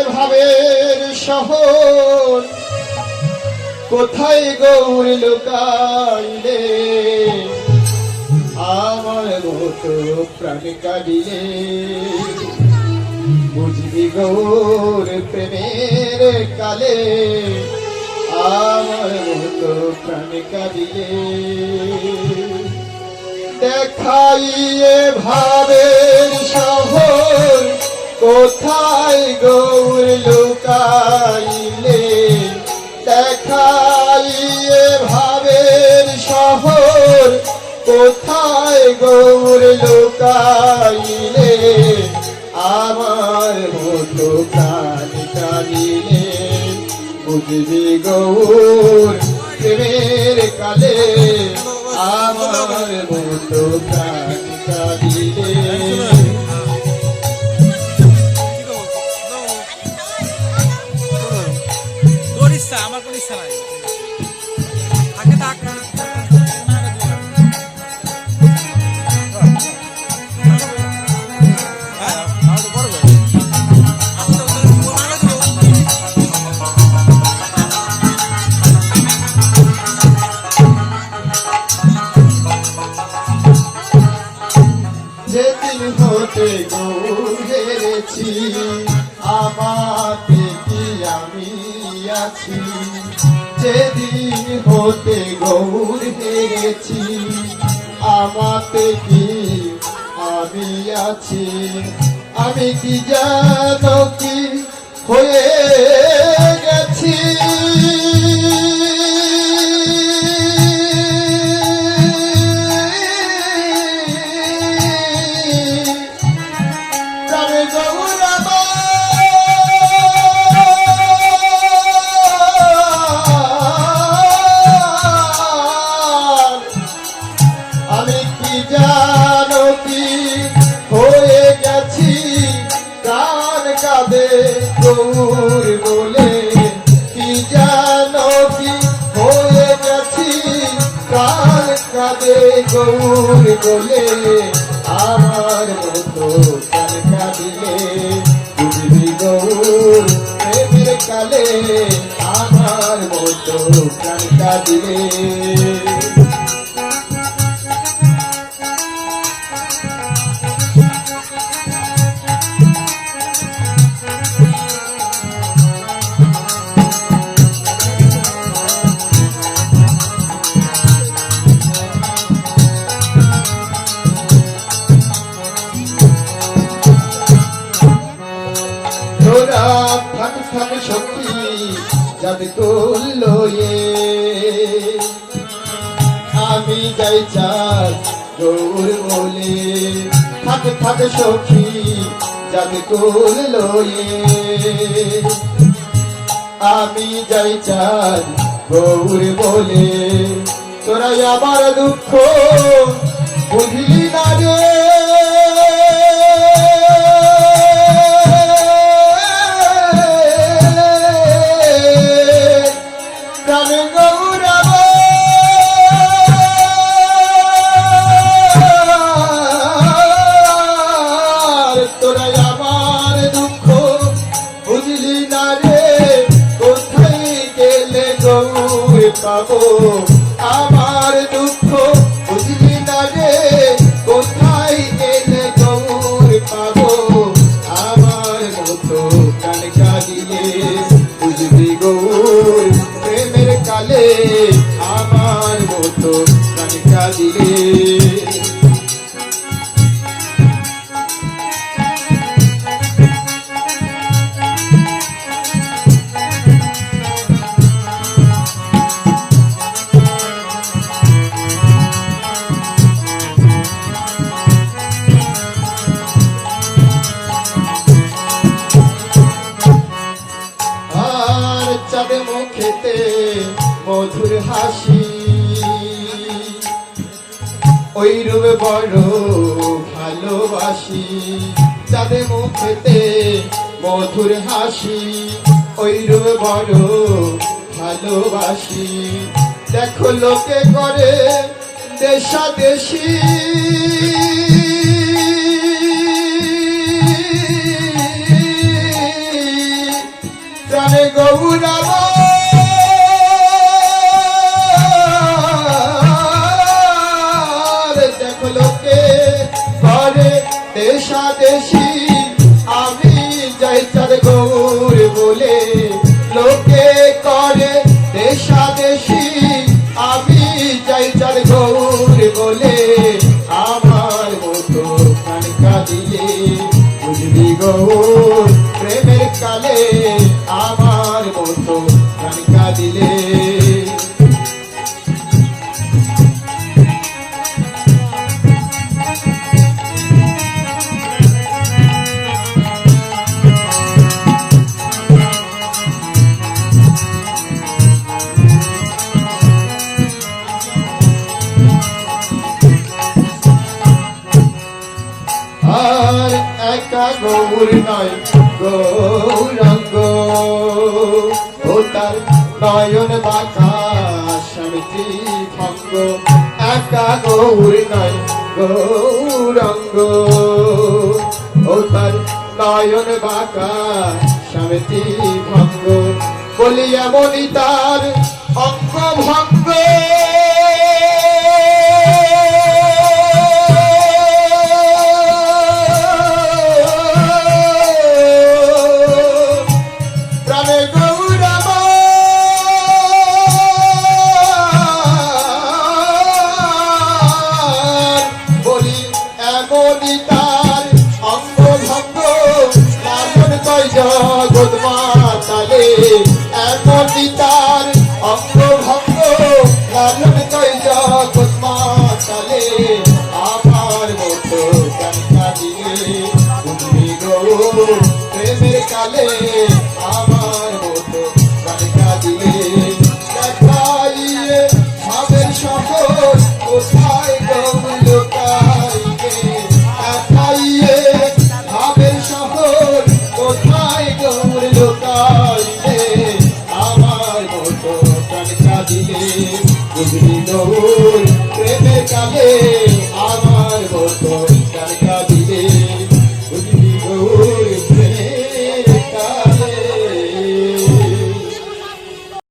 ভাবের শহর কোথায় গৌর লুকাইলে আমার মতো প্রাণ কাঁদিলে বুঝবি গৌর প্রেমের কালে আমার মতো প্রাণ কাঁদিলে দেখাইয়ে ভাবের শহর কোথায় গৌর লুকাইলে দেখাইয়ে ভাবের শহর কোথায় গৌর লুকাইলে আমার মতো প্রাণ কাঁদিলে বুঝবি গৌর প্রেমের কালে আমার মতো প্রাণ কাঁদিলে আমার কোনো ইচ্ছা নাই থাকে থাক যেদিন হতে গৌরেছি আমাতে কি আমি আছি যেদিন হতে গৌর হেরেছি আমাতে কি আমি আছি আমি কি জানো কি হয়ে গেছি আমি কি জানো কি হয়ে গেছি কান কাঁদে গৌর বলে কি জানো কি হয়ে গেছি কান কাঁদে গৌর বলে আমার মতো কান কাঁদিলে বুঝবি গৌর প্রেমের কালে আমার মতো কান কাঁদিলে তোরা থাক থাক সখী যাবে করলো আমি যাই চাঁদ গৌর বলে থাক থাক সখী যাবে করলো আমি যাই চাঁদ গৌর বলে তোরা আমার দুঃখ বুঝলি না রে তোরা আমার দুঃখ বুঝলি না রে কোথায় গেলে গৌর পাবো আমার দুঃখ বুঝলি না রে কোথায় গেলে গৌর পাবো আমার মতো কান কাঁদিলে বুঝবি গৌর প্রেমের কালে আমার মতো কান কাঁদিলে চাঁদ মুখেতে মধুর হাসি ওই রূপে বড় ভালোবাসি চাঁদ মুখেতে মধুর হাসি ওই রূপে বড় ভালোবাসি দেখো লোকে করে দেশাদেশি গৌরামার দেখো লোকে করে দেশা দেশি আমি যাই চাঁদ গৌর বলে লোকে করে দেশা দেশি আমি যাই চাঁদ গৌর বলে আমার মতো কানকা দিলে বুঝবি গৌর প্রেমের কালে আমার মতো কানকা দিলে আর একা গৌর নয় গৌরাঙ্গ ও তার নয়ন বাঁকা স্বামীটি ভঙ্গ একা গৌর নয় গৌরাঙ্গ ও তার নয়ন বাঁকা স্বামীটি ভঙ্গ বলি এমনই তার অঙ্গ ভঙ্গ জগৎ মাতালে এমনই তার অঙ্গ ভঙ্গ লালন কই জগৎ মাতালে আমার মতো কান্না দিলে তুমি গৌর প্রেমের কালে আমার মতো কান্না দিলে দেখাইয়ে ভাবের শহর কোথায় গৌর লোকাইবে দেখাইয়ে ভাবের শহর কোথায় গৌর লোকাইবে আমার মতো কানকা দিলে বুঝলি গৌর প্রেমের কালে আমার মতো